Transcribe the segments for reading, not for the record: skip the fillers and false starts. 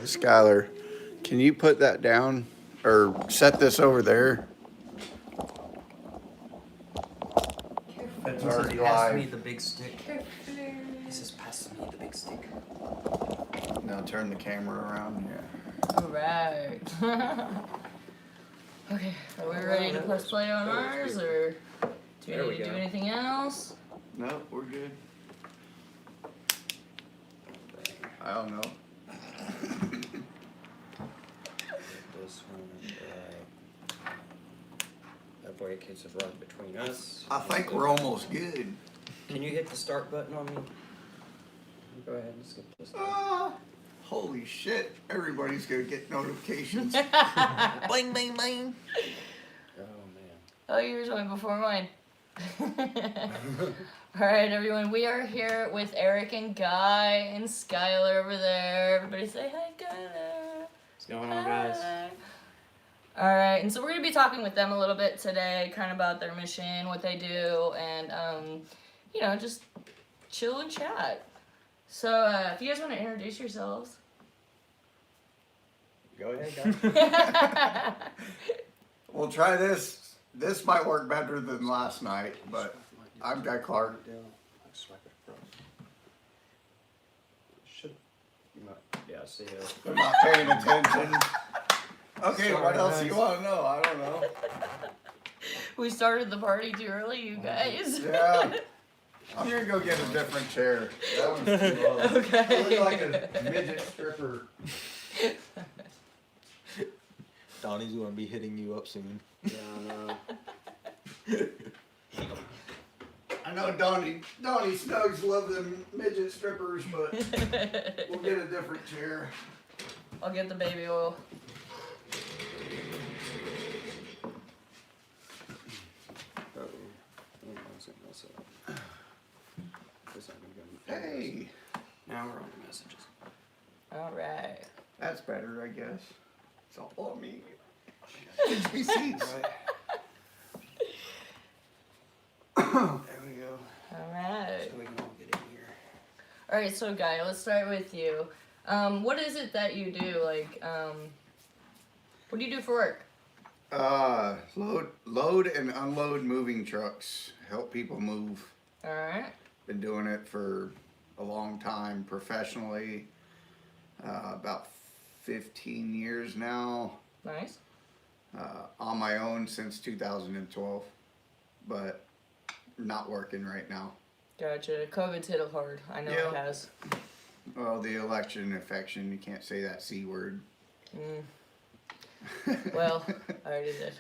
Skylar, can you put that down or set this over there? It's already Pass me live. the big stick. He says, pass me the big stick. Now turn the camera around. Yeah. Alright. Okay, are we ready to press play on ours, or do we need to do anything else? No, we're good. I don't know. This one, that way it keeps it right between us. I think we're almost good. Can you hit the start button on me? Go ahead and skip this. Holy shit! Everybody's gonna get notifications. Bling, bling, bling. Oh man. Oh, yours went before mine. Alright, everyone, we are here with Eric and Guy and Skylar over there. Everybody say hi, Skylar. What's going on, guys? Alright, and so we're going to be talking with them a little bit today, kind of about their mission, what they do, and, you know, just chill and chat. So, if you guys want to introduce yourselves. Go ahead, guys. We'll try this. This might work better than last night, but I'm Guy Clark. Yeah, see you. I'm not paying attention. Okay, Sorry, what else guys. you want to know? I don't know. We started the party too early, you guys. Yeah. I'm gonna go get a different chair. That one's too low. Okay. I look like a midget stripper. Donnie's gonna be hitting you up soon. Yeah, I know. I know Donnie Snugs love them midget strippers, but we'll get a different chair. I'll get the baby oil. Hey, Now we're on the messages. Alright. that's better, I guess. It's all on me. HBCs. There we go. Alright. So we can all get in here. Alright, so Guy, let's start with you. What is it that you do? Like, what do you do for work? Load and unload moving trucks. Help people move. Alright. Been doing it for a long time professionally. About 15 years now. Nice. On my own since 2012, but not working right now. Gotcha. COVID's hit it hard. I know Yeah. it has. Well, the election infection, you can't say that C word. Well, I already did.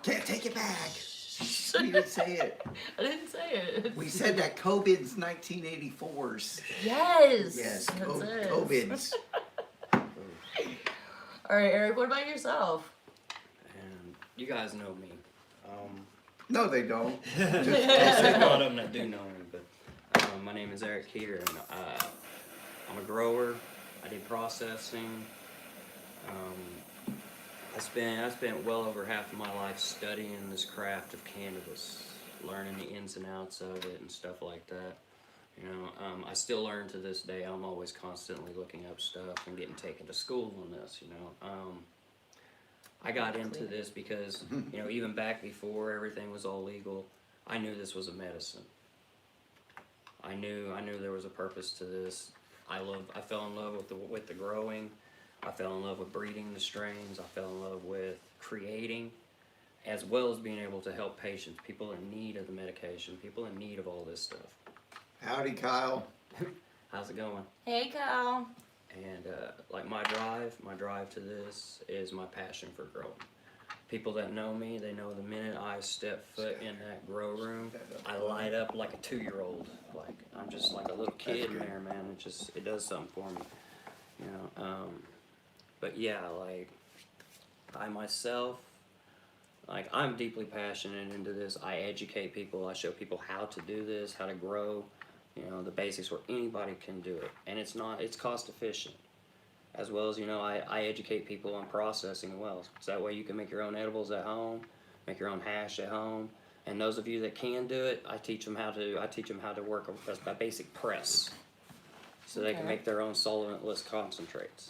Can't take it back. We didn't say it. I didn't say it. We said that COVID's 1984's. Yes. Yes, That's it. COVID's. Alright, Eric, what about yourself? And you guys know me. No, they don't. There's a lot of them that do know me, but my name is Eric Keeter, and I'm a grower. I do processing. I spent well over half of my life studying this craft of cannabis, learning the ins and outs of it and stuff like that. You know, I still learn to this day. I'm always constantly looking up stuff and getting taken to school on this, you know. I got into this because, you know, even back before everything was all legal, I knew this was a medicine. I knew there was a purpose to this. I fell in love with the growing. I fell in love with breeding the strains. I fell in love with creating, as well as being able to help patients, people in need of the medication, people in need of all this stuff. Howdy, Kyle. How's it going? Hey, Kyle. And like my drive to this is my passion for growing. People that know me, they know the minute I step foot in that grow room, I light up like a 2-year-old. Like I'm just like a little kid in there, man. It does something for me, you know. But yeah, like I myself, like I'm deeply passionate into this. I educate people. I show people how to do this, how to grow. You know, the basics where anybody can do it, and it's cost efficient, as well as, you know, I educate people on processing well, so that way you can make your own edibles at home, make your own hash at home, and those of you that can do it, I teach them how to work a basic press. so they can Okay. make their own solventless concentrates.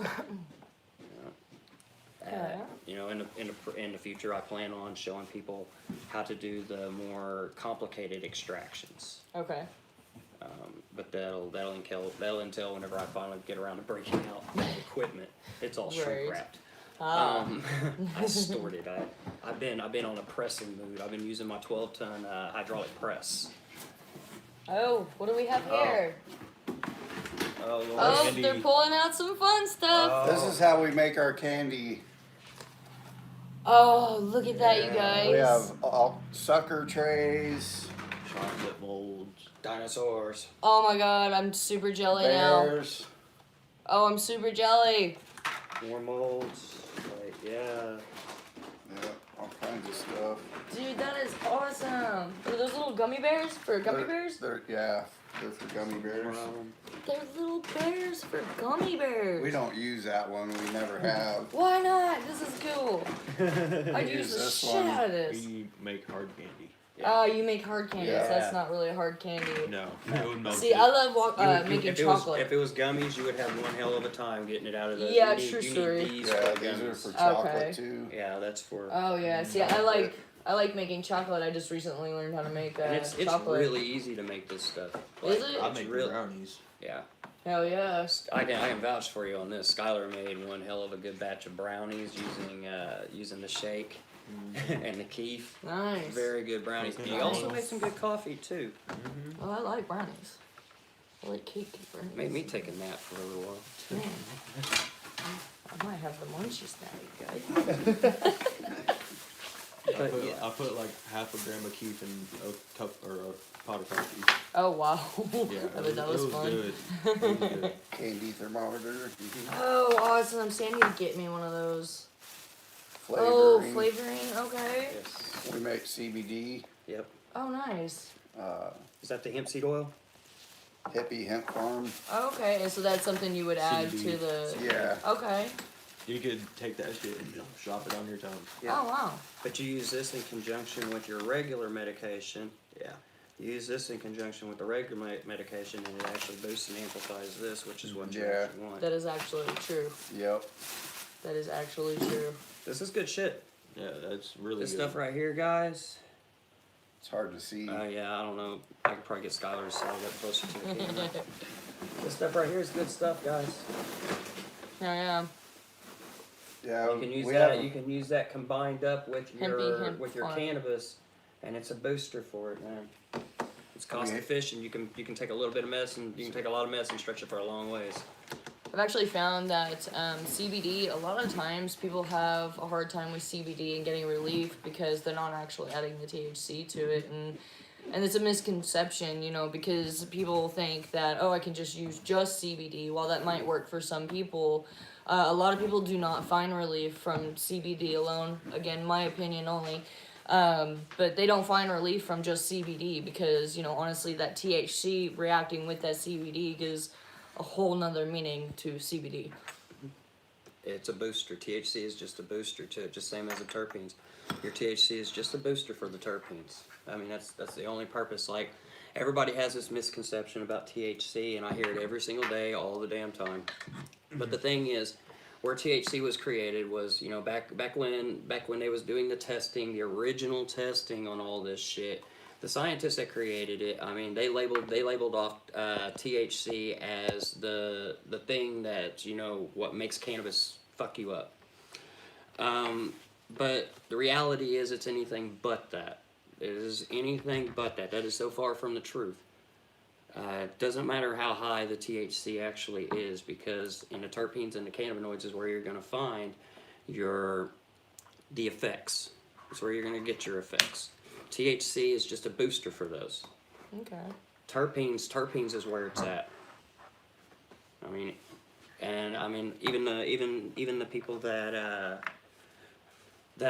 You know, in the future, I plan on showing people how to do the more complicated extractions. Okay. But that'll entail whenever I finally get around to breaking out the equipment. It's all shrink Right. wrapped. Ah. I stored it. I've been on a pressing mood. I've been using my 12-ton hydraulic press. Oh, what do we have Oh. here? Oh, Lord. Oh, Candy. they're pulling out some fun stuff. This is how we make our candy. Oh, look at that, you Yeah. guys. We have all sucker trays, Chocolate molds. Dinosaurs. Oh my god, I'm super jelly now. bears. Oh, I'm super jelly. More molds. Like, yeah. Yeah, all kinds of stuff. Dude, that is awesome. Are those little gummy bears for gummy bears? They're for gummy bears. They're little bears for gummy bears. We don't use that one. We never have. Why not? This is cool. I'd use Use the this shit one. out of this. We make hard candy. Oh, you make hard candies. Yeah. That's not really hard candy. No, it would melt See, it. I love making if chocolate. If it was gummies, you would have one hell of a time getting it out of the. Yeah, you need, true you story. Need these Yeah, for these are gummies. for chocolate Okay. too. Yeah, that's for. Oh yeah. See, I like making chocolate. I just recently learned how to make and it's chocolate. really easy to make this stuff. Is it? I It's make real- brownies. Yeah, Hell yeah. I can vouch for you on this. Skylar made one hell of a good batch of brownies using the shake and the keef. Nice. Very good brownies. Nice. He also made some good coffee too. Well, I like brownies. I like cake brownies. Made me take a nap for a little while. Man. I might have the munchies now, you guys. But yeah. I put like half a gram of keef in a cup or a pot of coffee. Oh wow. Yeah, that was fun. good. It was good. Candy thermometer. Oh, awesome. Sandy would get me one of those. Flavoring. Oh, flavoring. Okay. Yes. We make CBD. Yep. Oh, nice. Is that the hemp seed oil? Hippie hemp farm. Okay, and so that's something you would add CBD. to the. Yeah. Okay. You could take that shit and just drop it on your tongue. Yeah. Oh wow. But you use this in conjunction with your regular medication. Yeah. You use this in conjunction with the regular medication, and it actually boosts and amplifies this, which is what you Yeah. actually want. That is actually true. Yep. That is actually true. This is good shit. Yeah, that's really This good. stuff right here, guys. It's hard to see. Yeah, I don't know. I could probably get Skylar to slide up closer to the camera. This stuff right here is good stuff, guys. Yeah, yeah. Yeah. You can use we that. have a- You can use that combined up with Hempy your hemp farm. cannabis, and it's a booster for it, man. It's cost efficient. You can take a little bit of medicine. You can take a lot of medicine, stretch it for a long ways. I've actually found that CBD, a lot of times people have a hard time with CBD and getting relief because they're not actually adding the THC to it. And it's a misconception, you know, because people think that, oh, I can just use just CBD. While that might work for some people, a lot of people do not find relief from CBD alone. Again, my opinion only. But they don't find relief from just CBD because, you know, honestly, that THC reacting with that CBD gives a whole nother meaning to CBD. It's a booster. THC is just a booster to it, just same as the terpenes. Your THC is just a booster for the terpenes. I mean, that's the only purpose. Like, everybody has this misconception about THC, and I hear it every single day, all the damn time. But the thing is, where THC was created was, you know, back when they was doing the testing, the original testing on all this shit. The scientists that created it, I mean, they labeled off THC as the thing that, you know, what makes cannabis fuck you up. But the reality is, it's anything but that. It is anything but that. That is so far from the truth. It doesn't matter how high the THC actually is, because in the terpenes and the cannabinoids is where you're going to find the effects. It's where you're going to get your effects. THC is just a booster for those. Okay. Terpenes is where it's at. I mean, even the people that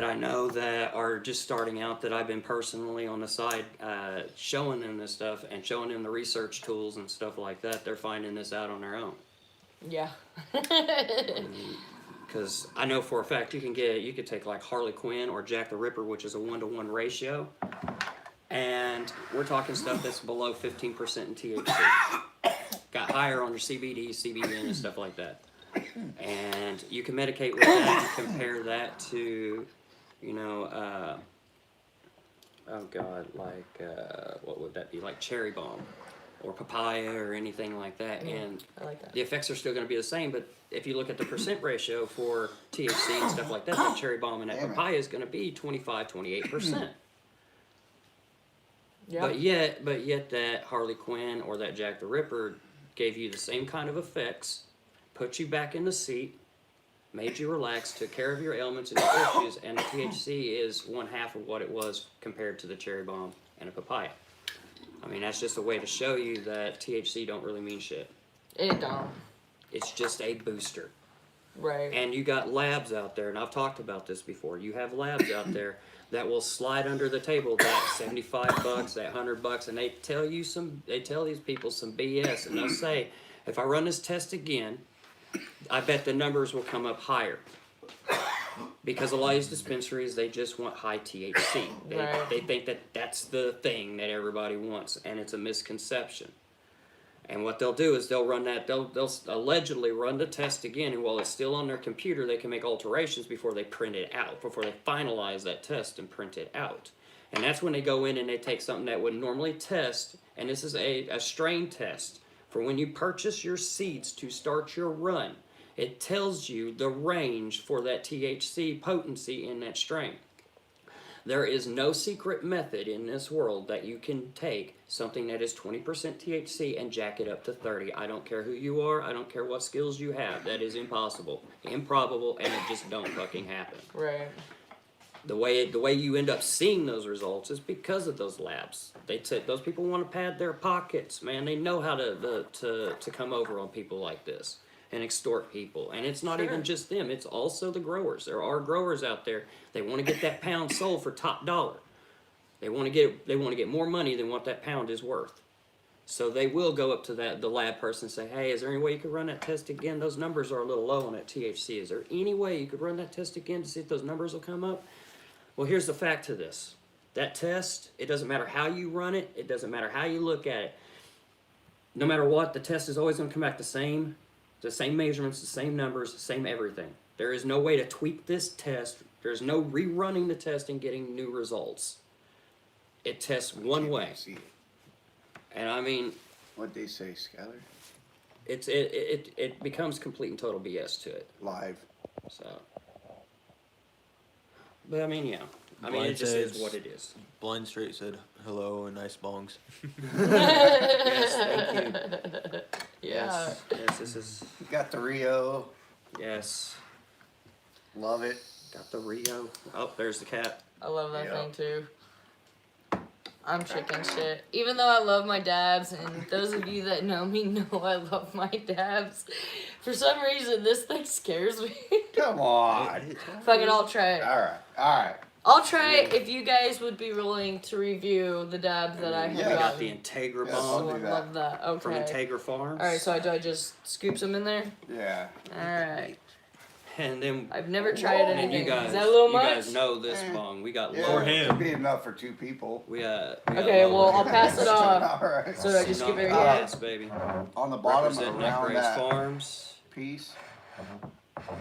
I know that are just starting out, that I've been personally on the side showing them this stuff and showing them the research tools and stuff like that, they're finding this out on their own. Yeah. Because I know for a fact you could take like Harley Quinn or Jack the Ripper, which is a 1-to-1 ratio, and we're talking stuff that's below 15% in THC. got higher on your CBD, CBN, and stuff like that. And you can medicate with that and compare that to, you know, oh God, like, what would that be? Like cherry bomb or papaya or anything like that. And I like that. the effects are still going to be the same, but if you look at the percent ratio for THC and stuff like that, that cherry bomb and that papaya is going to be 25, 28%. Yeah. But yet that Harley Quinn or that Jack the Ripper gave you the same kind of effects, put you back in the seat, made you relax, took care of your ailments and your issues, and the THC is 1/2 of what it was compared to the cherry bomb and a papaya. I mean, that's just a way to show you that THC don't really mean shit. It don't. It's just a booster. Right. And you got labs out there, and I've talked about this before. You have labs out there that will slide under the table that $75, that $100, and they tell these people some BS, and they'll say, if I run this test again, I bet the numbers will come up higher. Because a lot of these dispensaries, they just want high THC. They think that that's the thing that everybody wants, and it's a misconception. And what they'll do is they'll allegedly run the test again, and while it's still on their computer, they can make alterations before they print it out, before they finalize that test and print it out. And that's when they go in and they take something that would normally test, and this is a strain test, for when you purchase your seeds to start your run. It tells you the range for that THC potency in that strain. There is no secret method in this world that you can take something that is 20% THC and jack it up to 30. I don't care who you are. I don't care what skills you have. That is impossible, improbable, and it just don't fucking happen. Right. The way you end up seeing those results is because of those labs. Those people want to pad their pockets, man. They know how to come over on people like this and extort people. And it's not even just them, it's also the growers. There are growers out there, they want to get that pound sold for top dollar. They want to get more money than what that pound is worth. So they will go up to the lab person and say, hey, is there any way you could run that test again? Those numbers are a little low on that THC. Is there any way you could run that test again to see if those numbers will come up? Well, here's the fact to this. That test, it doesn't matter how you run it, it doesn't matter how you look at it. No matter what, the test is always going to come back the same measurements, the same numbers, the same everything. There is no way to tweak this test. There's no rerunning the test and getting new results. It tests one way. And I mean, What'd they say, Skylar? it becomes complete and total BS to it. Live. So, but I mean, yeah. I mean, it just is what it is. Blind Straight said hello and nice bongs. Yes, thank you. Yeah. Yes, this is. Got the Rio. Yes. Love it. Got the Rio. Oh, there's the cat. I love that Yeah. thing too. I'm chicken shit. Even though I love my dabs, and those of you that know me know I love my dabs, for some reason this thing scares me. Come on. Fucking, I'll try it. Alright. I'll try it if you guys would be willing to review the dabs that I have Yeah. We got gotten. the Integra Yes, bomb I'll I do that. love that. Okay. from Integra Farms. Alright, so do I just scoop some in there? Yeah. Alright. And then I've never tried and anything. you guys, Is that a little you much? guys know this bong. We got Yeah, low. it'd be enough for 2 people. We got Okay, low well, I'll pass it off. Alright. So do I just give it here? Yes, baby. On the bottom Representing around Grace that Farms, piece.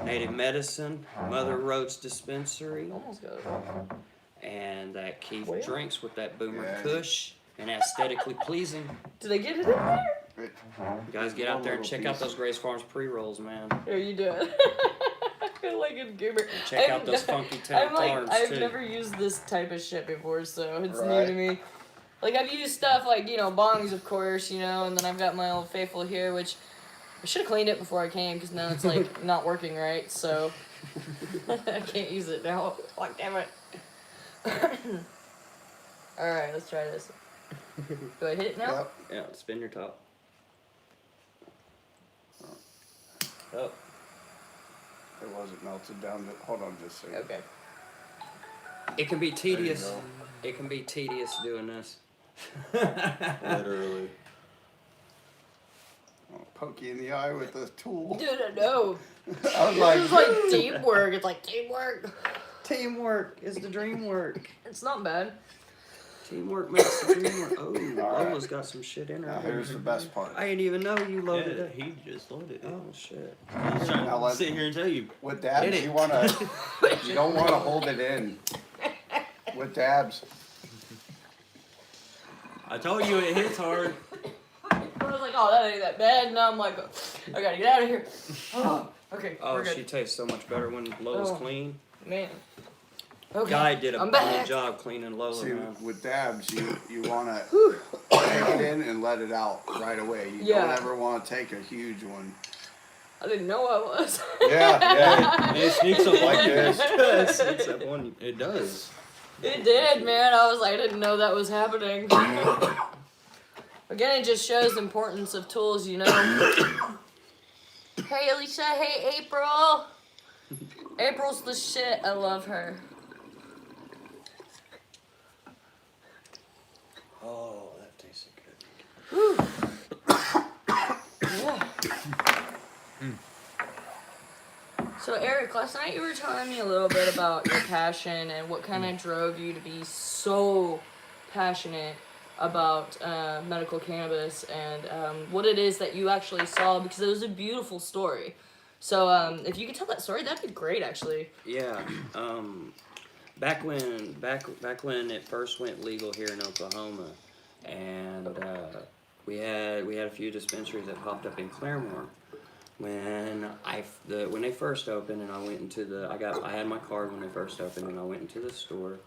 Native Medicine, Mother Roads Dispensary, Almost got it. and that Keith Where? Drinks with that Boomer Yeah. Kush, and aesthetically pleasing. Did I get it in there? It- You guys get out there and check out those Grace Farms pre-rolls, man. Here, you do it. I feel like a goober. Check out those Funky Town Farms, I've too. never used this type of shit before, so it's new Right. to me. Like, I've used stuff like, bongs, of course, and then I've got my old faithful here, which I should have cleaned it before I came, because now it's, like, not working right, so I can't use it now. Like, damn it. Alright, let's try this. Do I hit it now? Yep. Yeah, spin your top. Oh, It wasn't melted down. Hold on just a second. Okay. it can be tedious. go. It can be tedious doing this. Literally. I'll poke you in the eye with a tool. Dude, I know. I was like, It's like teamwork. It's like teamwork. Teamwork is the dream work. It's not bad. Teamwork makes the dream work. Oh, All right. Lola's got some shit in her. Now here's the best part. I didn't even know you loaded Yeah, it. he just loaded it. Oh shit. I was trying Now to let- sit here and tell you. With dabs, Hit it. you don't want to hold it in. With dabs, I told you it hits hard. I was like, oh, that ain't that bad. Now I'm like, I gotta get out of here. Oh, okay, Oh, we're good. she tastes so much better when Lola's Oh. clean. Man. Okay. Guy did a I'm good back. job cleaning Lola. see, Man. with dabs, you want to take it in and let it out right away. You Yeah. don't ever want to take a huge one. I didn't know I was. Yeah. It sneaks up Like on you. this. Sneaks up on you. It does. It did, man. I was like, I didn't know that was happening. Again, it just shows the importance of tools, you know. Hey, Alicia. Hey, April. April's the shit. I love her. Oh, that tasted good. Yeah. So, Eric, last night you were telling me a little bit about your passion and what kind of drove you to be so passionate about medical cannabis and what it is that you actually saw, because it was a beautiful story. So, if you could tell that story, that'd be great, actually. Yeah. Back when it first went legal here in Oklahoma, and we had a few dispensaries that popped up in Claremore. When they first opened, and I went into I had my card when they first opened, and I went into the store,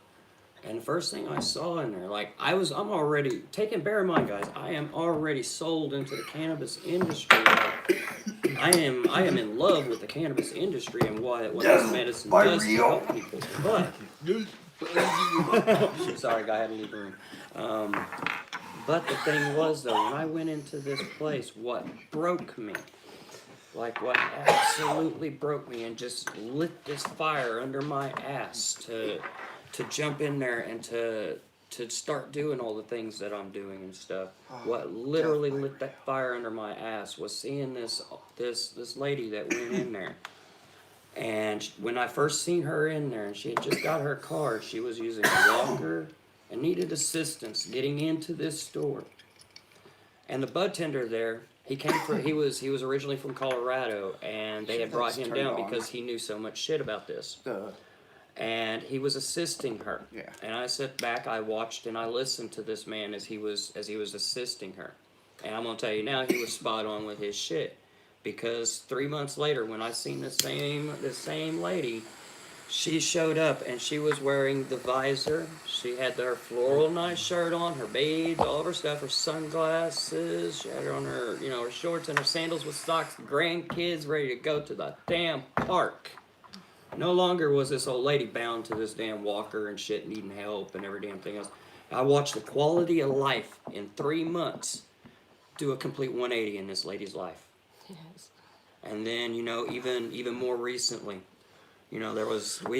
and the first thing I saw in there, like I'm already bear in mind, guys, I am already sold into the cannabis industry. I am in love with the cannabis industry and what this medicine does to help people. But sorry, guy, I had to leave the room. But the thing was, though, when I went into this place, what broke me, like what absolutely broke me and just lit this fire under my ass to jump in there and to start doing all the things that I'm doing and stuff. What literally lit that fire under my ass was seeing this lady that went in there. And when I first seen her in there, and she had just got her card, she was using a walker and needed assistance getting into this store. And the bud tender there, he was originally from Colorado, and they had brought him down because he knew so much shit about this. And he was assisting her. Yeah. And I sat back, I watched, and I listened to this man as he was assisting her. And I'm gonna tell you now, he was spot on with his shit. Because 3 months later, when I seen the same lady, she showed up and she was wearing the visor. She had her floral nice shirt on, her beads, all of her stuff, her sunglasses. She had her on her, her shorts and her sandals with socks. Grandkids ready to go to the damn park. No longer was this old lady bound to this damn walker and shit, needing help and every damn thing else. I watched the quality of life in 3 months do a complete 180 in this lady's life. Yes. And then, even more recently, we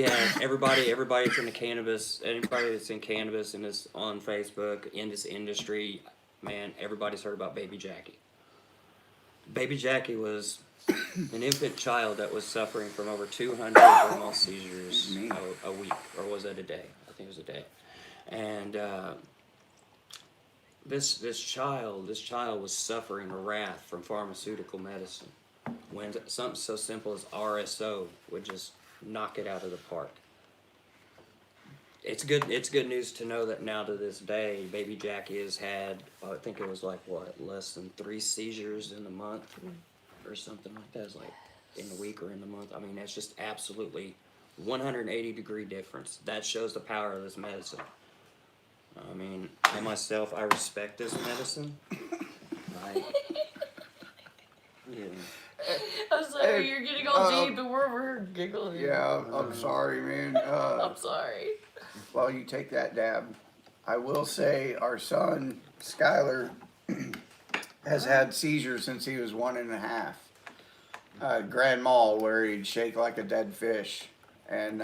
had everybody that's in the cannabis, anybody that's in cannabis and is on Facebook, in this industry, man, everybody's heard about Baby Jackie. Baby Jackie was an infant child that was suffering from over 200 grand seizures a week, or was it a day? I think it was a day. And this child was suffering a wrath from pharmaceutical medicine when something so simple as RSO would just knock it out of the park. It's good news to know that now to this day, Baby Jackie has had, I think it was less than 3 seizures in a month or something like that. It's like in a week or in the month. I mean, that's just absolutely 180-degree difference. That shows the power of this medicine. I mean, I myself, I respect this medicine. I'm sorry, Hey, you're getting all deep and we're giggling. Yeah, I'm sorry, man. I'm sorry. While you take that dab, I will say our son, Skylar, has had seizures since he was 1.5. Grand Mal, where he'd shake like a dead fish. And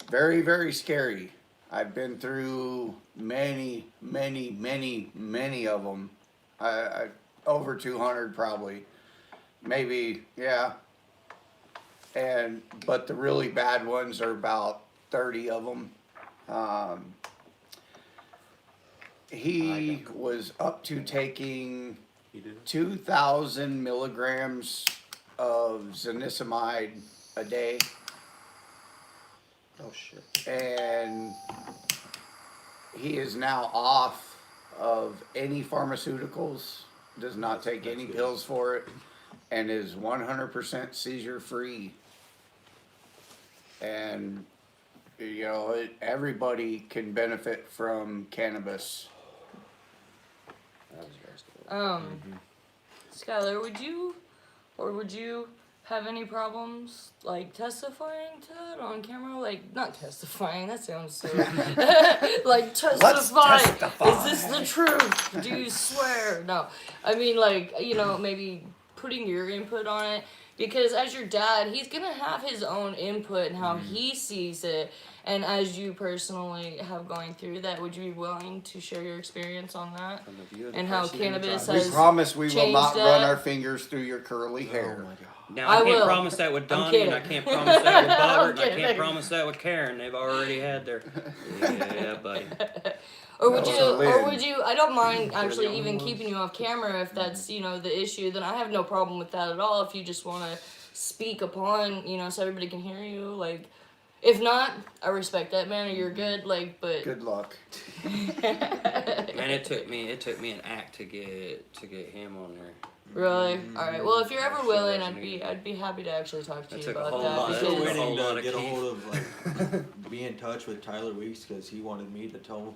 very, very scary. I've been through many of them. Over 200 probably. Maybe, yeah. But the really bad ones are about 30 of them. he was up to taking He did. 2,000 milligrams of zonisamide a day, Oh shit. and he is now off of any pharmaceuticals, does not take That's any good. pills for it, and is 100% seizure free. And you know, everybody can benefit from cannabis. That was very Skylar, would you have any problems like testifying to it on camera? Like, not testifying, that sounds so like testify. Is this the truth? Do you swear? No. I mean, like, you know, maybe putting your input on it, because as your dad, he's gonna have his own input and how he sees it. And as you personally have going through that, would you be willing to share your experience on that? From the view of the And how person in cannabis driving. We has promise we will changed not run that. our fingers through your curly hair. Oh my god. Now, I I can't will. promise that with I'm Donnie, and I kidding. can't promise that with Bobbert, and I kidding. can't promise that with Karen. They've already had their. Yeah, buddy. Or would No, you? so Or Lynn- would you? I don't mind actually only even ones. keeping you off camera if that's the issue. Then I have no problem with that at all. If you just want to speak upon so everybody can hear you. Like, if not, I respect that, man. Or you're good. Like, but Good luck. Man, it took me an act to get him on there. really, all right. Well, if you're ever Sure willing, wasn't I'd be happy to actually talk to That you took a about whole that. lot. I'm That's still a Because, whole waiting lot to of get a Keith. hold of be in touch with Tyler Weeks because he wanted me to tell him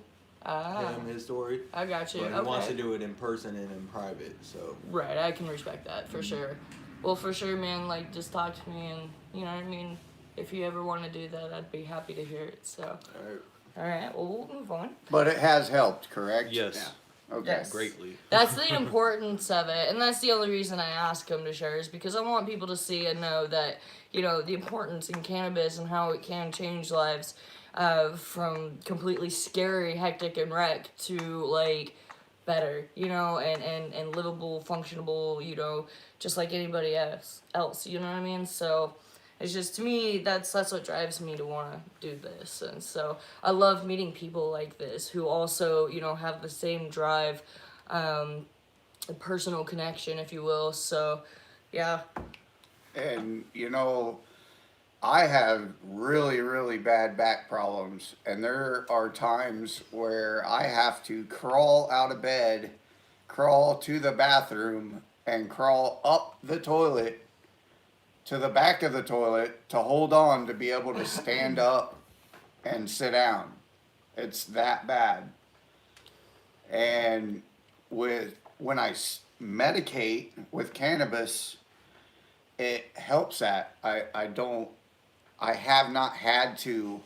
his story, I got you. but he wants to Okay. do it in person and in private. So Right, I can respect that for sure. Well, for sure, man. Like, just talk to me, and you know what I mean. If you ever want to do that, I'd be happy to hear it. So, all right. Well, we'll move on. But it has helped, correct? yes, Okay. Yes. greatly. That's the importance of it, and that's the only reason I ask him to share is because I want people to see and know that the importance in cannabis and how it can change lives, from completely scary, hectic, and wreck to like better, and livable, functionable, just like anybody else. You know what I mean? So. It's just, to me, that's what drives me to want to do this. And so I love meeting people like this who also, have the same drive, a personal connection, if you will. So, yeah. And I have really, really bad back problems, and there are times where I have to crawl out of bed, crawl to the bathroom, and crawl up the toilet to the back of the toilet to hold on to be able to stand up and sit down. It's that bad. And when I medicate with cannabis, it helps that. I have not had to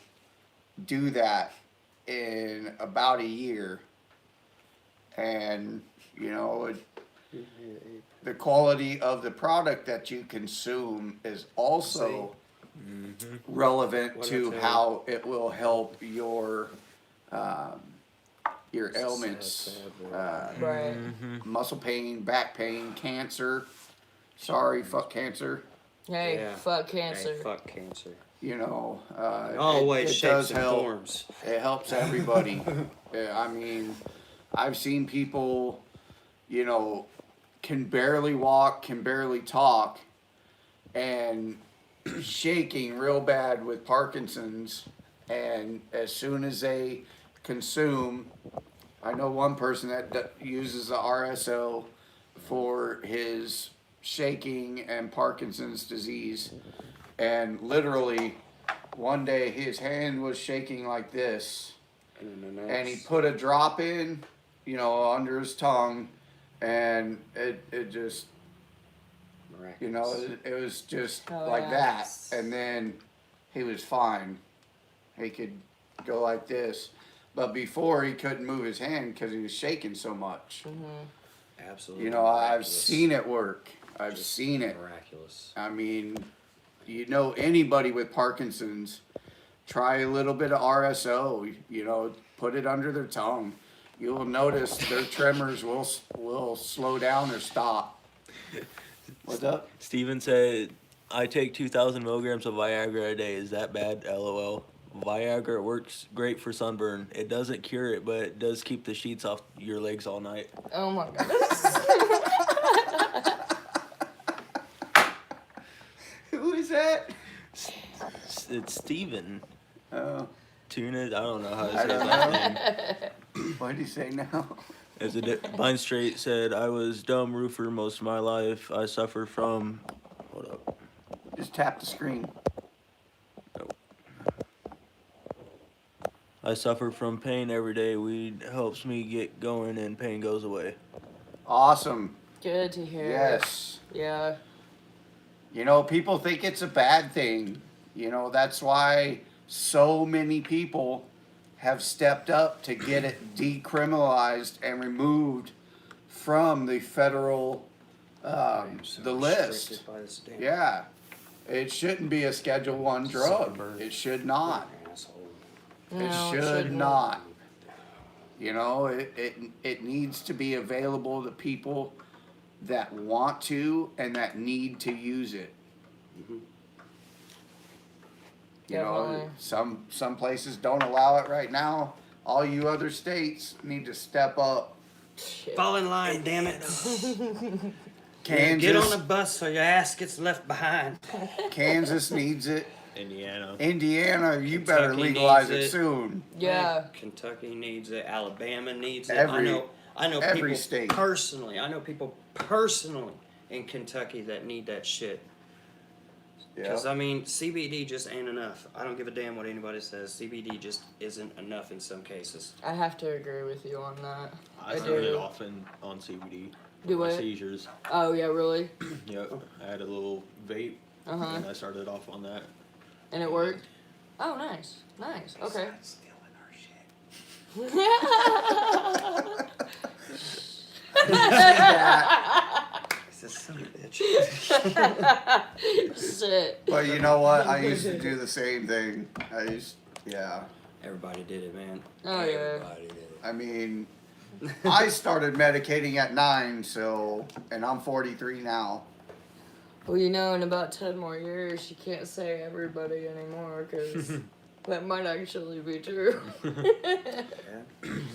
do that in about a year. And, the quality of the product that you consume is also relevant What to I tell how it will help your ailments, Right. muscle pain, back pain, cancer. Sorry, fuck cancer. Hey, Yeah. fuck cancer. Hey, fuck cancer. In All ways, it shapes, does and help. forms. It helps everybody. I mean, I've seen people, can barely walk, can barely talk, and shaking real bad with Parkinson's. And as soon as they consume, I know one person that uses the RSO for his shaking and Parkinson's disease. And literally, one day his hand was shaking like this, and he put a drop in, under his tongue, and it just, Miraculous. it was just Oh, like yeah. that. And then he was fine. He could go like this. But before, he couldn't move his hand because he was shaking so much. Absolutely. I've miraculous. seen it work. I've Just seen it. Miraculous. I mean, anybody with Parkinson's, try a little bit of RSO, put it under their tongue. You'll notice their tremors will slow down or stop. What's up? Steven said, I take 2,000 milligrams of Viagra a day. Is that bad? LOL. Viagra works great for sunburn. It doesn't cure it, but it does keep the sheets off your legs all night. Oh my god. Who is that? It's Steven. Oh, Tuna, I don't know how to I say his don't last know. name. what did he say now? As a Vine Straight said, I was dumb roofer most of my life. I suffer from. Hold up. Just tap the screen. I suffer from pain every day. Weed helps me get going and pain goes away. Awesome. Good to hear. Yes. Yeah. You know, people think it's a bad thing. You know, that's why so many people have stepped up to get it decriminalized and removed from the federal, the list. Restricted by the state. Yeah. It shouldn't be a Schedule 1 drug. Zuckerberg. It should not. Asshole. No, It should shouldn't. not. You know, it needs to be available to people that want to and that need to use it. Mhm. You know, Definitely. some places don't allow it right now. All you other states need to step up. Shit. Fall in line, damn it. Kansas, Get on the bus so your ass gets left behind. Kansas needs it. Indiana. Indiana, you better Kentucky legalize needs it it. soon. Yeah. Kentucky needs it. Alabama needs it. Every- I know every people state. personally. I know people personally in Kentucky that need that shit. Because, I mean, CBD just ain't enough. I don't give a damn what anybody says. CBD just isn't enough in some cases. I have to agree with you on that. I I started do. off on CBD. Do My what? seizures. Oh yeah, really? Yep. I had a little vape, Uh huh. and I started off on that. And it worked. Oh, nice, nice. Okay. It's a son of a bitch. Shit. But you know what? I used to do the same thing. Yeah. Everybody did it, man. Oh yeah. Everybody did it. I mean, I started medicating at 9, so, and I'm 43 now. Well, you know, in about 10 more years, you can't say everybody anymore because that might actually be true.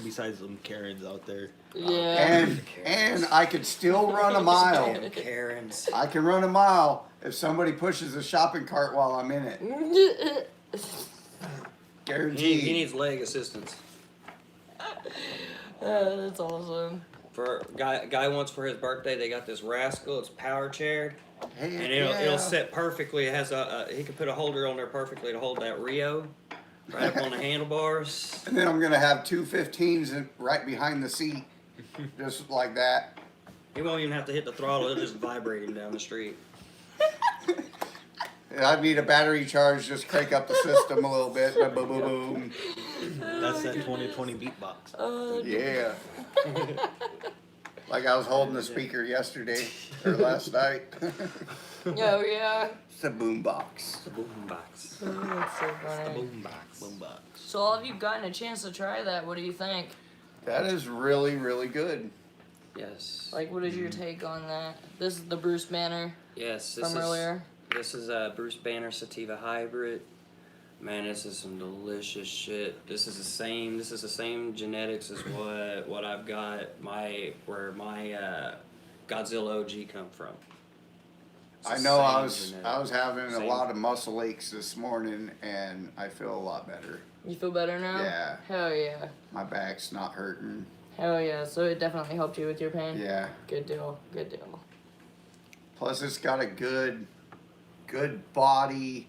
Besides them Karens out there. Yeah. And I could still run a mile. Damn Karens. I can run a mile if somebody pushes a shopping cart while I'm in it. Guaranteed. He needs leg assistance. That's awesome. For guy once for his birthday, they got this rascal. It's power chaired, Hey, and it'll sit perfectly. It has he can put a holder on there perfectly to hold that Rio, right up on the handlebars. And then I'm gonna have two 15s right behind the seat, just like that. He won't even have to hit the throttle. It'll just vibrate him down the street. And I need a battery charge, just crank up the system a little bit. Boom, boom, boom, boom. That's that 2020 beatbox. Yeah. Like I was holding the speaker yesterday or last night. Oh yeah. It's a boom box. Boombox. Oh, that's so funny. Boombox. Boombox. So all of you gotten a chance to try that? What do you think? That is really, really good. Yes. Like, what is your take on that? This is the Bruce Banner Yes. from earlier. This is a Bruce Banner Sativa hybrid. Man, this is some delicious shit. This is the same genetics as what I've got where my Godzilla OG come from. It's the I know I same was genetics. having a Same. lot of muscle aches this morning, and I feel a lot better. You feel better now? Yeah. Hell yeah. My back's not hurting. Hell yeah. So it definitely helped you with your pain? Yeah. Good deal. Good deal. Plus, it's got a good body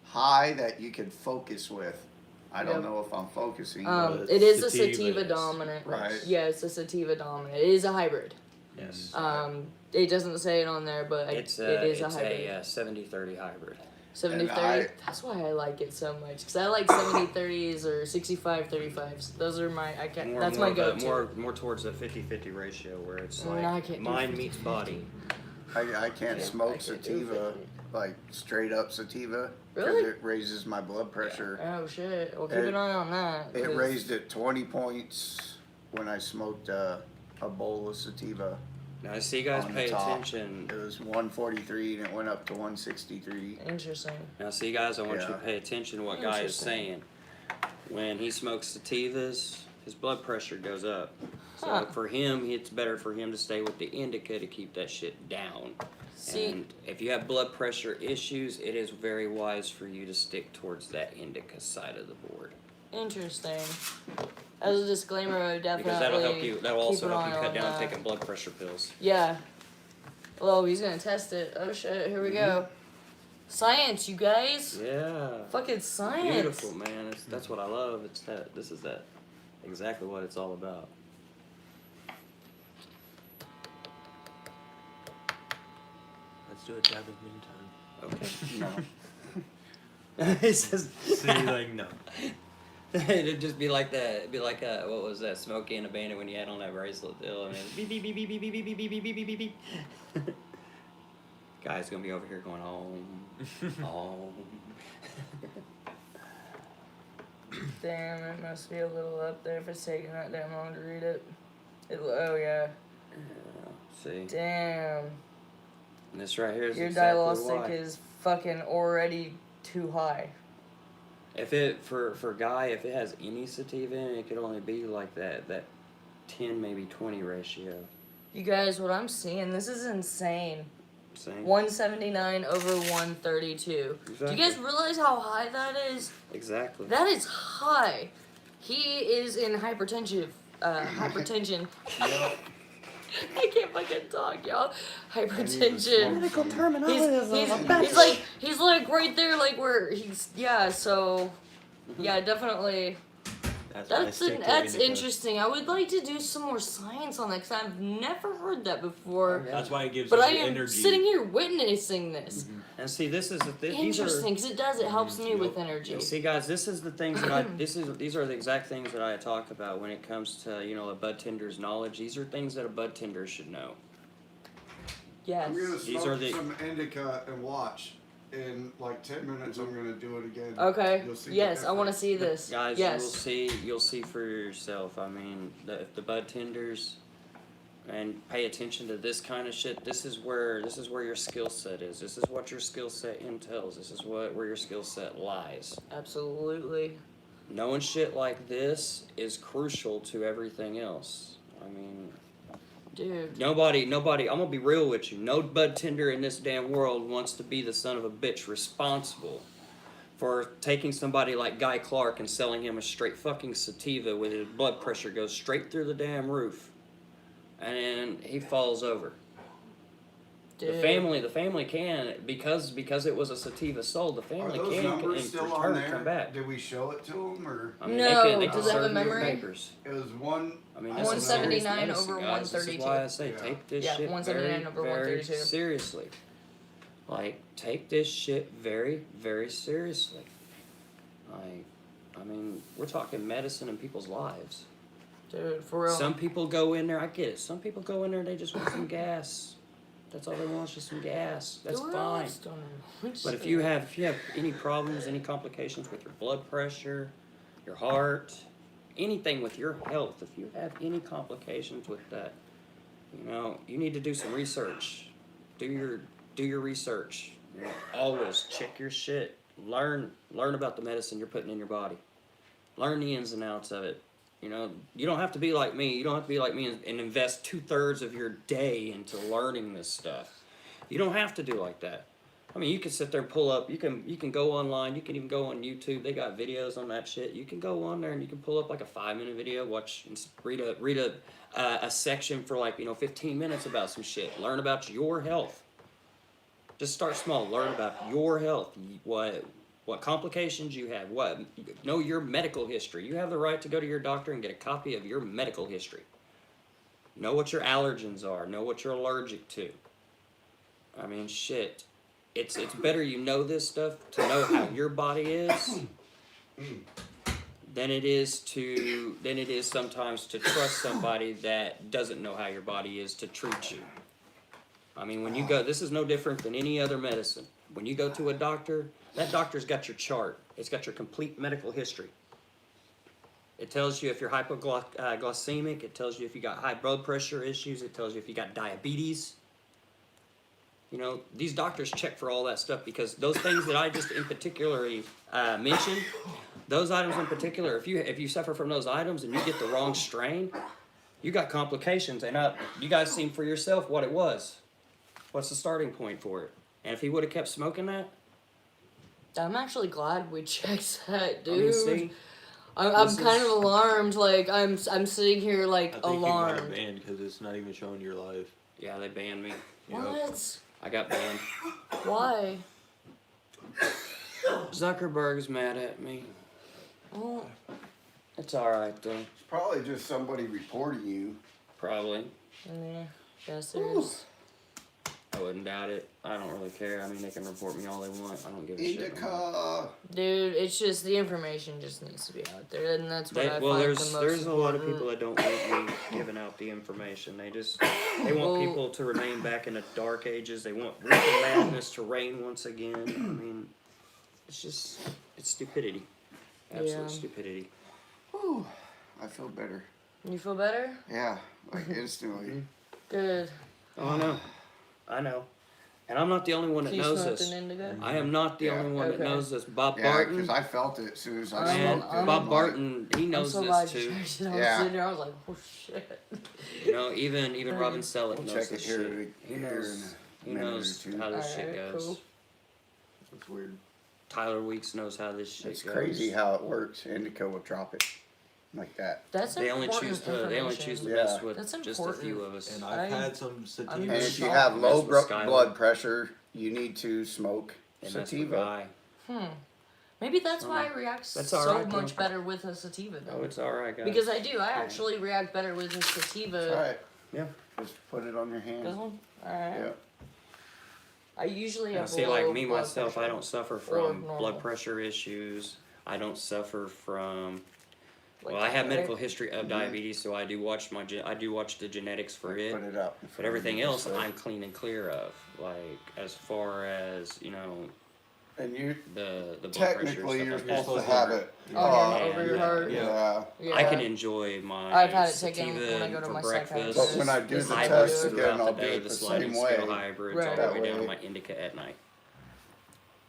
high that you can focus with. I don't Yep. know if I'm focusing. But It is a sativa sativa is- dominant. Right. Yeah, it's a sativa dominant. It is a hybrid. Yes. It doesn't say it on there, but It's it is it's a hybrid. a 70-30 hybrid. 70-30. and That's why I like it so much. Because I like 70-30s or 65-35s. Those are my, that's my go-to. More towards the 50-50 ratio where it's No, like I can't do mind 50. meets body. I can't Yeah, smoke I can't do sativa, 50. like straight up sativa, Really? it raises my blood pressure. Oh shit. Well, keep It- an eye on that. It 'cause- raised it 20 points when I smoked a bowl of sativa. Now, see, you guys On the pay top. attention. It was 143 and it went up to 163. Interesting. Now, see, guys, I want you to Yeah. pay attention to what Guy is saying. When he smokes sativas, his blood pressure goes up. So Huh. for him, it's better for him to stay with the indica to keep that shit down. See, And if you have blood pressure issues, it is very wise for you to stick towards that indica side of the board. interesting. As a disclaimer, I would definitely Because that'll help you. That'll also keep an help you eye cut on down that. taking blood pressure pills. Yeah. Oh, he's gonna test it. Oh shit! Here we go. Science, you guys. Yeah. Fucking science. Beautiful, man. That's what I love. It's that. This is that. Exactly what it's all about. Let's do a dab in Okay. No. He says. meantime. See, like, no. It'd just be like that. It'd be like what was that? Smokey and the Bandit when you had on that bracelet. I mean, beep beep beep beep beep beep beep beep beep beep beep beep beep. Guy's gonna be over here going home, home. Damn, it must be a little up there if it's taking that damn long to read it. Oh yeah. Yeah, see, Damn. and this right here is Your exactly diagnostic why. is fucking already too high. If it for Guy, if it has any sativa in it, it could only be like that 10 maybe 20 ratio. You guys, what I'm seeing, this is insane. See? 179 over 132. Do Exactly. you guys realize how high that is? Exactly. That is high. He is in hypertension. I can't fucking talk, y'all. Hypertension. Medical He's, terminology. he's like right there, like where he's, yeah, so, yeah, definitely. That's interesting. I would like to do some more science on that because I've never heard that before. That's why it gives But us I the am energy. sitting here witnessing this. And see, this is these Interesting, because it does. It helps me with energy. are. See, guys, this is the things that these are the exact things that I talk about when it comes to a bud tender's knowledge. These are things that a bud tender should know. Yes. I'm gonna These are smoke the- some indica and watch. In like 10 minutes, I'm gonna do it again. Okay. You'll see the Yes, I want to difference. see this. Guys, Yes. you'll see for yourself. I mean, the bud tenders, and pay attention to this kind of shit. This is where your skill set is. This is what your skill set entails. This is where your skill set lies. Absolutely. Knowing shit like this is crucial to everything else. I mean, Dude. nobody, I'm gonna be real with you. No bud tender in this damn world wants to be the son of a bitch responsible for taking somebody like Guy Clark and selling him a straight fucking sativa with his blood pressure goes straight through the damn roof. And he falls over. Dude. The family can, because it was a sativa sold, the Are family those can numbers in still on return there? come back. Did we show it to them or? I mean, No, they does can it have a serve you memory? papers. It was one. I mean, I this don't is know. serious 179 medicine, over guys. This is 132. why I say Yeah. take this Yeah, shit 179 very, over very 132. seriously. Like, take this shit very, very seriously. Like, I mean, we're talking medicine in people's lives. Dude, for real. Some people go in there, I get it. Some people go in there and they just want some gas. That's all they want is just some gas. That's Dude, fine. I don't know. But if you have any problems, any complications with your blood pressure, your heart, anything with your health, if you have any complications with that, you need to do some research. Do your research. Always check your shit. Learn about the medicine you're putting in your body. Learn the ins and outs of it. You don't have to be like me. You don't have to be like me and invest 2/3 of your day into learning this stuff. You don't have to do like that. I mean, you can sit there and pull up. You can go online. You can even go on YouTube. They got videos on that shit. You can go on there and you can pull up like a 5-minute video. Watch and read a section for 15 minutes about some shit. Learn about your health. Just start small. Learn about your health. What complications you have. Know your medical history. You have the right to go to your doctor and get a copy of your medical history. Know what your allergens are. Know what you're allergic to. I mean, shit. It's better you know this stuff to know how your body is than it is sometimes to trust somebody that doesn't know how your body is to treat you. I mean, when you go, this is no different than any other medicine. When you go to a doctor, that doctor's got your chart. It's got your complete medical history. It tells you if you're hypoglycemic. It tells you if you got high blood pressure issues. It tells you if you got diabetes. You know, these doctors check for all that stuff because those things that I just in particularly mentioned, those items in particular, if you suffer from those items and you get the wrong strain, you got complications. And you guys seen for yourself what it was. What's the starting point for it? And if he would have kept smoking that, I'm actually glad we checked that, I mean, dude. see, I'm this kind is- of alarmed. Like I'm sitting here like I think you got alarmed. banned because it's not even showing your live. yeah, they banned me. What? I got banned. Why? Zuckerberg's mad at me. Oh, It's all right though. It's probably just somebody reporting you. Probably. yeah. Yes, there's. I wouldn't doubt it. I don't really care. I mean, they can report me all they want. I don't give a shit. Indica. Dude, it's just the information just needs to be out there, and that's what I Well, find there's the most there's a lot of important. people that don't want me giving out the information. They want Well- people to remain back in the dark ages. They want real madness to reign once again. I mean, it's stupidity. Absolute Yeah. stupidity. Whew, I feel better. You feel better? Yeah, like instantly. Good. Oh, I know. And I'm not the only one that You knows smoked this. an indigo? I am not the Yeah. only one that Okay. knows this. Bob Yeah, Barton. because I felt it as soon as I I'm- smoked it. I'm- Bob I'm like, Barton, he I'm knows so this glad too. you checked it. I was Yeah. sitting there, I was like, oh shit. You know, even Robin Selleck We'll knows check it this here, shit. He here knows. He in a minute knows or two. how this shit Alright, goes. cool. It's weird. Tyler Weeks knows how this shit It's goes. crazy how it works. Indica will drop it like that. That's They only important choose to information. mess Yeah. with That's just a few important. of us. And I've I- had some sativa. I'm And if you shocked. have low Mess with Skylar. blood pressure, you need to smoke And that's sativa. Guy. Maybe that's why I react That's so alright, much though. better with a sativa Oh, though. it's alright, guys. Because I do. I actually react better with a sativa. Alright, Yeah. just put it on your This hand. one? Alright. Yeah. I usually Now, have see, low like me, blood myself, I pressure. don't suffer Or from normal. blood pressure issues. I don't suffer from. Like, Well, I have right? medical history of diabetes, so I do watch the genetics for it. Put it up. But everything else, I'm clean and clear of. Like as far as And you the blood technically pressure you're and stuff supposed like to that. have it. Oh, yeah, over your yeah, heart. Yeah. Yeah. I can enjoy my I've had it taken sativa when I go to for my breakfast. psychiatrist. But when I do This the is hybrids test good. again, throughout I'll the do day, it the the sliding same scale way. hybrids Right. all the That way down way- to my indica at night.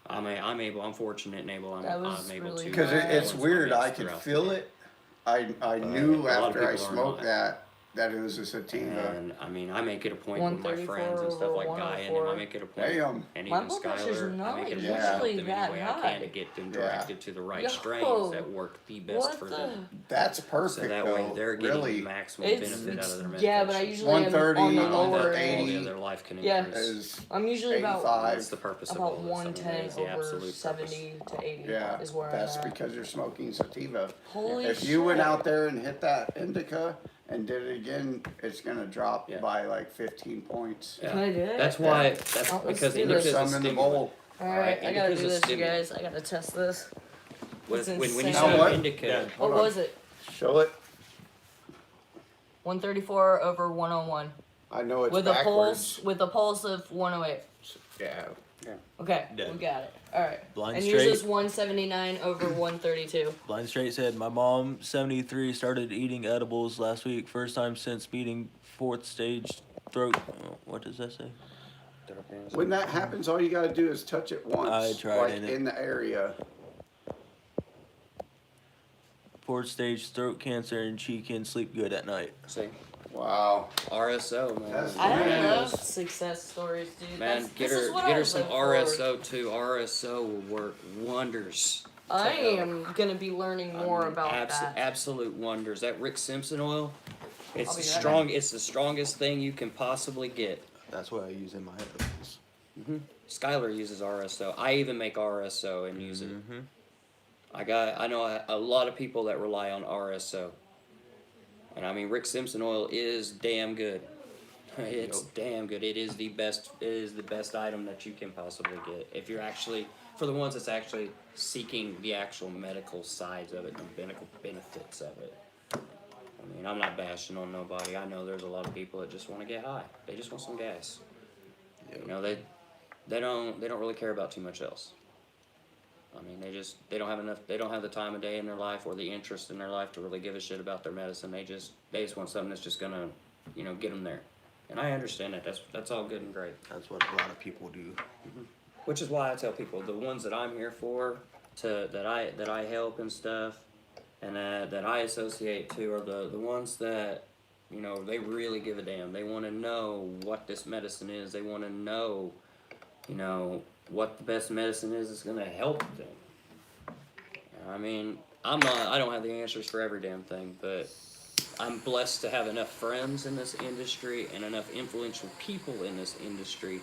I'm fortunate and able. That was I'm able really to. Because it's balance my weird, meds I could throughout the feel day. it. I But knew a lot of after I people are smoked not. that it was a sativa. And I mean, I make it a point with my 134 friends and stuff like over Guy and them. I 104. make it a point, Damn. and My even blood pressure's Skylar, I not make it a point usually to help them that any way I high. can to get them Yeah. directed to the right Yo, strains that work the best What for the? them. That's perfect So that though. way they're getting really, maximum It's, benefit out of their medication. yeah, but I usually am 130 on the on lower the end. all the 80 other life can Yeah. increase. is I'm usually about 85. That's the purpose of all about this. I mean, that 110 is the over absolute 70 to 80 yeah. is where That's I'm at. because you're smoking sativa. Holy If shit. you went out there and hit that indica and did it again, it's gonna drop Yeah. by like 15 points. Yeah. Can I do it? That's why. That's Oh, let's because do indica this. is a Some in the stimulant. bowl. Alright, I gotta Indica's do a this, you stimulant. guys. I gotta test this. When you insane. Now smoke what? indica, Yeah. What Hold on. was it? Show it. 134 over 101. I know it's With backwards. a pulse of 108. Yeah. Okay, Dead. we got it. Alright. Blind And yours straight. is 179 over 132. Blind Straight said, my mom, 73, started eating edibles last week. First time since beating 4th stage throat. What does that say? When that happens, all you gotta do is touch it once. I tried like it. in the area. 4th stage throat cancer, and she can sleep good at night. see, Wow. RSO, man. That's- I Man. love success stories, dude. Man, That's, get this is her, what get I her some live for. RSO too. RSO will work wonders. I am gonna be learning more about that. Absolute wonders. That Rick Simpson oil, it's I'll the be right strong. It's the strongest thing you can possibly get. That's what I use in my edibles. Skylar uses RSO. I even make RSO and use it. Mm-hmm. I know a lot of people that rely on RSO. And I mean, Rick Simpson oil is damn good. It's damn good. It is the best. It is the best item that you can possibly get. If you're actually, for the ones that's actually seeking the actual medical sides of it and medical benefits of it. I mean, I'm not bashing on nobody. I know there's a lot of people that just want to get high. They just want some gas. You know, they don't really care about too much else. I mean, they don't have the time of day in their life or the interest in their life to really give a shit about their medicine. They just want something that's just gonna, get them there. And I understand that. That's all good and great. That's what a lot of people do. Which is why I tell people the ones that I'm here for, that I help and stuff, and that I associate to are the ones that, they really give a damn. They want to know what this medicine is. They want to know, what the best medicine is that's gonna help them. I mean, I don't have the answers for every damn thing, but I'm blessed to have enough friends in this industry and enough influential people in this industry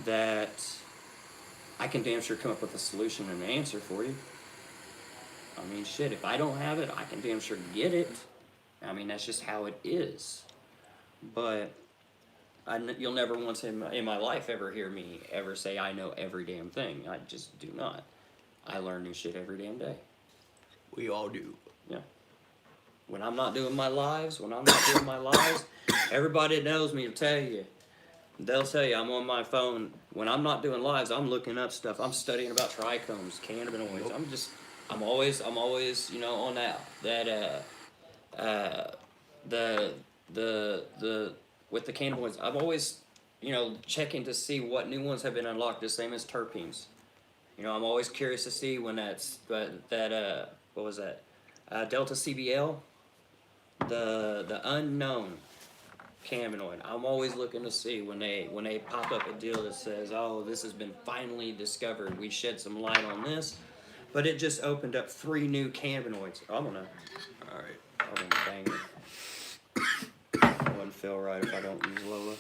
that I can damn sure come up with a solution and an answer for you. I mean, shit, if I don't have it, I can damn sure get it. I mean, that's just how it is. But you'll never once in my life ever hear me ever say I know every damn thing. I just do not. I learn new shit every damn day. We all do. Yeah. When I'm not doing my lives, everybody that knows me will tell you. They'll tell you I'm on my phone. When I'm not doing lives, I'm looking up stuff. I'm studying about trichomes, cannabinoids. I'm always, on that, with the cannabinoids, I'm always, checking to see what new ones have been unlocked, the same as terpenes. I'm always curious to see when what was that? Delta CBL, the unknown cannabinoid. I'm always looking to see when they pop up a deal that says, oh, this has been finally discovered. We shed some light on this, but it just opened up 3 new cannabinoids. I'm gonna, All right. I'm gonna bang it. Wouldn't feel right if I don't use Lola.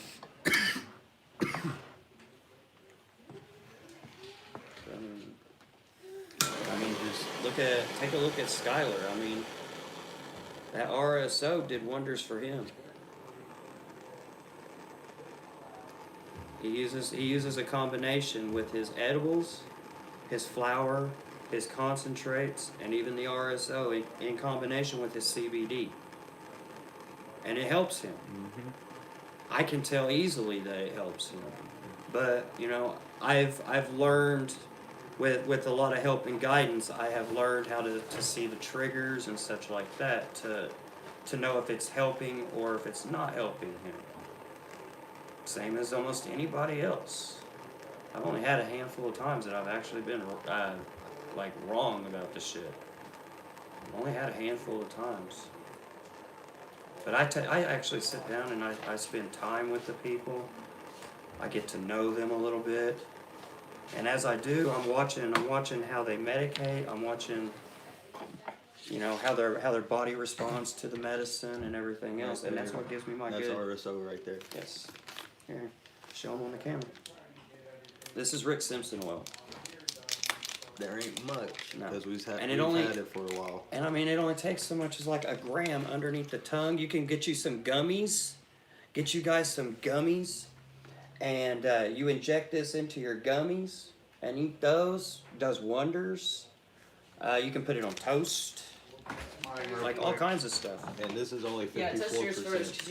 I mean, just take a look at Skylar. I mean, that RSO did wonders for him. He uses a combination with his edibles, his flour, his concentrates, and even the RSO in combination with his CBD. And it helps him. Mm-hmm. I can tell easily that it helps him. But, I've learned with a lot of help and guidance, I have learned how to see the triggers and such like that to know if it's helping or if it's not helping him. Same as almost anybody else. I've only had a handful of times that I've actually been wrong about this shit. I've only had a handful of times. But I actually sit down and I spend time with the people. I get to know them a little bit. And as I do, I'm watching how they medicate. I'm watching, how their body responds to the medicine and everything else. And that's what gives me my That's good. RSO right there. Yes. Here, show them on the camera. This is Rick Simpson oil. There ain't much No. because we've had And it it for a while. And I mean, it only takes so much as like a gram underneath the tongue. You can get you some gummies. Get you guys some gummies. And you inject this into your gummies and eat those. Does wonders. You can put it on toast. Like all kinds of stuff. And this is only 54%. Yeah, test yours first.